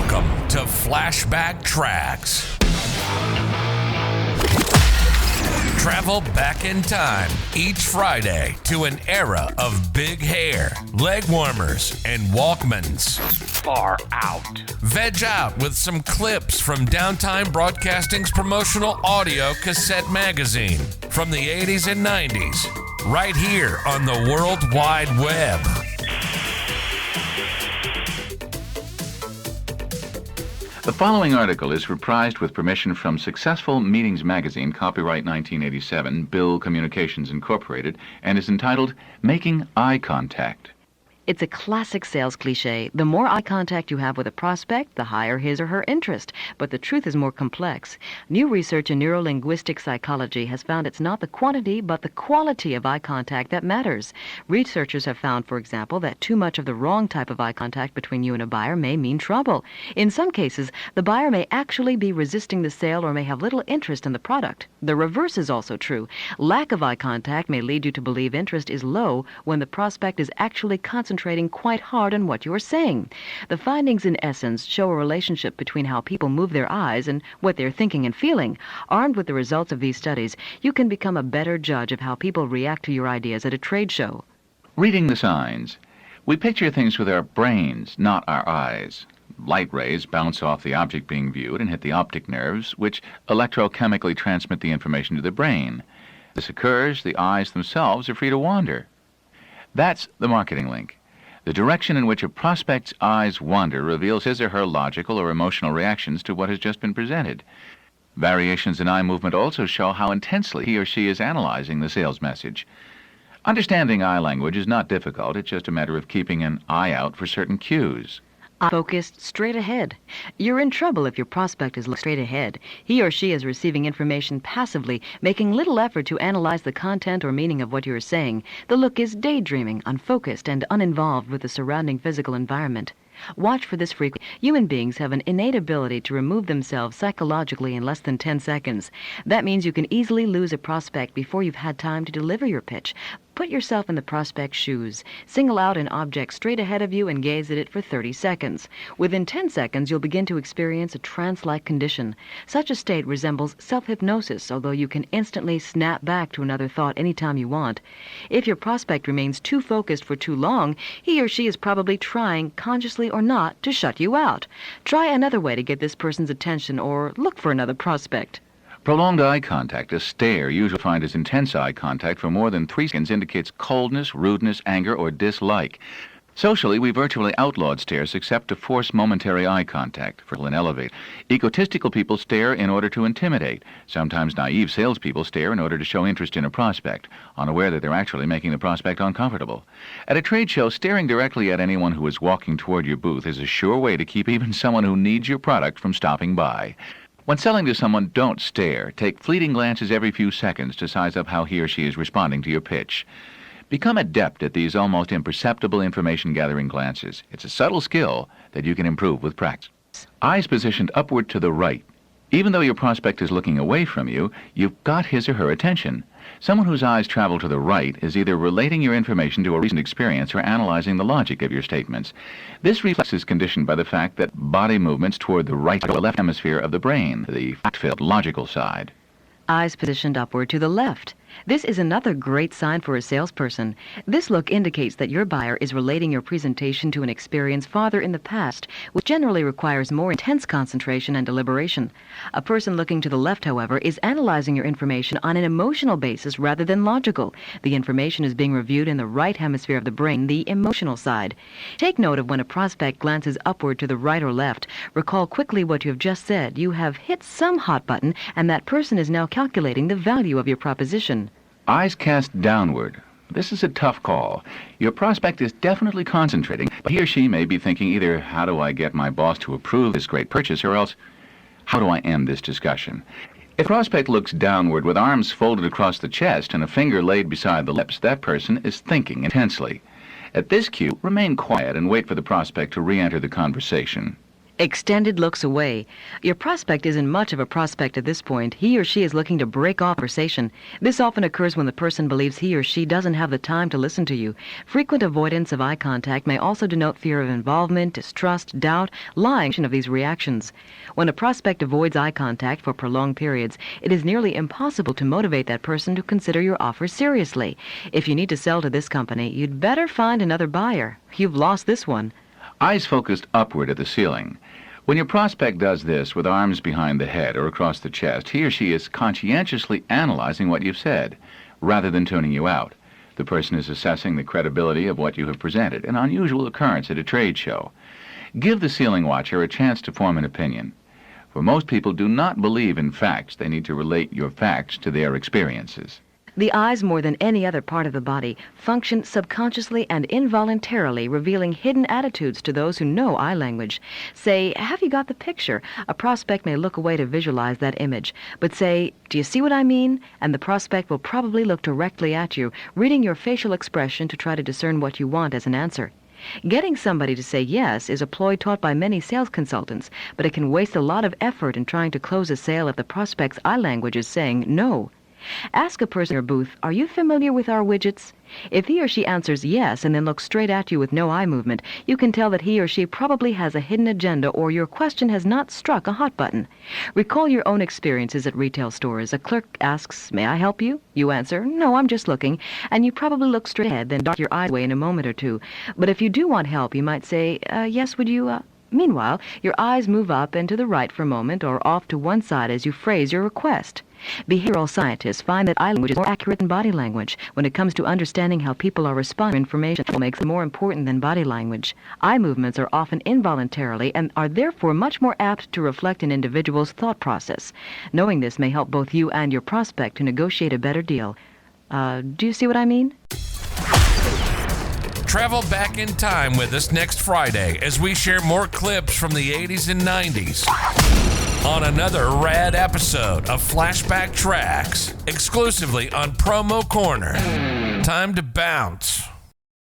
Welcome to Flashback Tracks. Travel back in time each Friday to an era of big hair, leg warmers, and Walkmans. Far out. Veg out with some clips from Downtime Broadcasting's promotional audio cassette magazine from the 80s and 90s, right here on the World Wide Web. The following article is reprised with permission from Successful Meetings Magazine, copyright 1987, Bill Communications Incorporated, and is entitled Making Eye Contact. It's a classic sales cliche. The more eye contact you have with a prospect, the higher his or her interest. But the truth is more complex. New research in neurolinguistic psychology has found it's not the quantity, but the quality of eye contact that matters. Researchers have found, for example, that too much of the wrong type of eye contact between you and a buyer may mean trouble. In some cases, the buyer may actually be resisting the sale or may have little interest in the product. The reverse is also true. Lack of eye contact may lead you to believe interest is low when the prospect is actually concentrating quite hard on what you are saying. The findings, in essence, show a relationship between how people move their eyes and what they're thinking and feeling. Armed with the results of these studies, you can become a better judge of how people react to your ideas at a trade show. Reading the signs. We picture things with our brains, not our eyes. Light rays bounce off the object being viewed and hit the optic nerves, which electrochemically transmit the information to the brain. This occurs, the eyes themselves are free to wander. That's the marketing link. The direction in which a prospect's eyes wander reveals his or her logical or emotional reactions to what has just been presented. Variations in eye movement also show how intensely he or she is analyzing the sales message. Understanding eye language is not difficult. It's just a matter of keeping an eye out for certain cues. Focused straight ahead. You're in trouble if your prospect is straight ahead. He or she is receiving information passively, making little effort to analyze the content or meaning of what you are saying. The look is daydreaming, unfocused, and uninvolved with the surrounding physical environment. Watch for this frequency. Human beings have an innate ability to remove themselves psychologically in less than 10 seconds. That means you can easily lose a prospect before you've had time to deliver your pitch. Put yourself in the prospect's shoes. Single out an object straight ahead of you and gaze at it for 30 seconds. Within 10 seconds, you'll begin to experience a trance-like condition. Such a state resembles self-hypnosis, although you can instantly snap back to another thought anytime you want. If your prospect remains too focused for too long, he or she is probably trying, consciously or not, to shut you out. Try another way to get this person's attention or look for another prospect. Prolonged eye contact, a stare, usually defined as intense eye contact for more than 3 seconds, indicates coldness, rudeness, anger, or dislike. Socially, we virtually outlawed stares except to force momentary eye contact, and elevate. Egotistical people stare in order to intimidate. Sometimes naive salespeople stare in order to show interest in a prospect, unaware that they're actually making the prospect uncomfortable. At a trade show, staring directly at anyone who is walking toward your booth is a sure way to keep even someone who needs your product from stopping by. When selling to someone, don't stare. Take fleeting glances every few seconds to size up how he or she is responding to your pitch. Become adept at these almost imperceptible information-gathering glances. It's a subtle skill that you can improve with practice. Eyes positioned upward to the right. Even though your prospect is looking away from you, you've got his or her attention. Someone whose eyes travel to the right is either relating your information to a recent experience or analyzing the logic of your statements. This reflex is conditioned by the fact that body movements toward the right or left hemisphere of the brain, the fact-filled logical side. Eyes positioned upward to the left. This is another great sign for a salesperson. This look indicates that your buyer is relating your presentation to an experience farther in the past, which generally requires more intense concentration and deliberation. A person looking to the left, however, is analyzing your information on an emotional basis rather than logical. The information is being reviewed in the right hemisphere of the brain, the emotional side. Take note of when a prospect glances upward to the right or left. Recall quickly what you have just said. You have hit some hot button, and that person is now calculating the value of your proposition. Eyes cast downward. This is a tough call. Your prospect is definitely concentrating, but he or she may be thinking either, how do I get my boss to approve this great purchase, or else, how do I end this discussion? If a prospect looks downward with arms folded across the chest and a finger laid beside the lips, that person is thinking intensely. At this cue, remain quiet and wait for the prospect to re-enter the conversation. Extended looks away. Your prospect isn't much of a prospect at this point. He or she is looking to break off conversation. This often occurs when the person believes he or she doesn't have the time to listen to you. Frequent avoidance of eye contact may also denote fear of involvement, distrust, doubt, lying of these reactions. When a prospect avoids eye contact for prolonged periods, it is nearly impossible to motivate that person to consider your offer seriously. If you need to sell to this company, you'd better find another buyer. You've lost this one. Eyes focused upward at the ceiling. When your prospect does this with arms behind the head or across the chest, he or she is conscientiously analyzing what you've said, rather than tuning you out. The person is assessing the credibility of what you have presented, an unusual occurrence at a trade show. Give the ceiling watcher a chance to form an opinion. For most people do not believe in facts. They need to relate your facts to their experiences. The eyes, more than any other part of the body, function subconsciously and involuntarily, revealing hidden attitudes to those who know eye language. Say, "Have you got the picture?" A prospect may look away to visualize that image. But say, "Do you see what I mean?" And the prospect will probably look directly at you, reading your facial expression to try to discern what you want as an answer. Getting somebody to say yes is a ploy taught by many sales consultants, but it can waste a lot of effort in trying to close a sale if the prospect's eye language is saying no. Ask a person in your booth, "Are you familiar with our widgets?" If he or she answers yes and then looks straight at you with no eye movement, you can tell that he or she probably has a hidden agenda or your question has not struck a hot button. Recall your own experiences at retail stores. A clerk asks, "May I help you?" You answer, "No, I'm just looking," and you probably look straight ahead, then dart your eyes away in a moment or two. But if you do want help, you might say, "Yes, would you, Meanwhile, your eyes move up and to the right for a moment or off to one side as you phrase your request. Behavioral scientists find that eye language is more accurate than body language. When it comes to understanding how people are responding to information, it makes it more important than body language. Eye movements are often involuntarily and are therefore much more apt to reflect an individual's thought process. Knowing this may help both you and your prospect to negotiate a better deal. Do you see what I mean? Travel back in time with us next Friday as we share more clips from the 80s and 90s on another rad episode of Flashback Tracks, exclusively on Promo Corner. Time to bounce.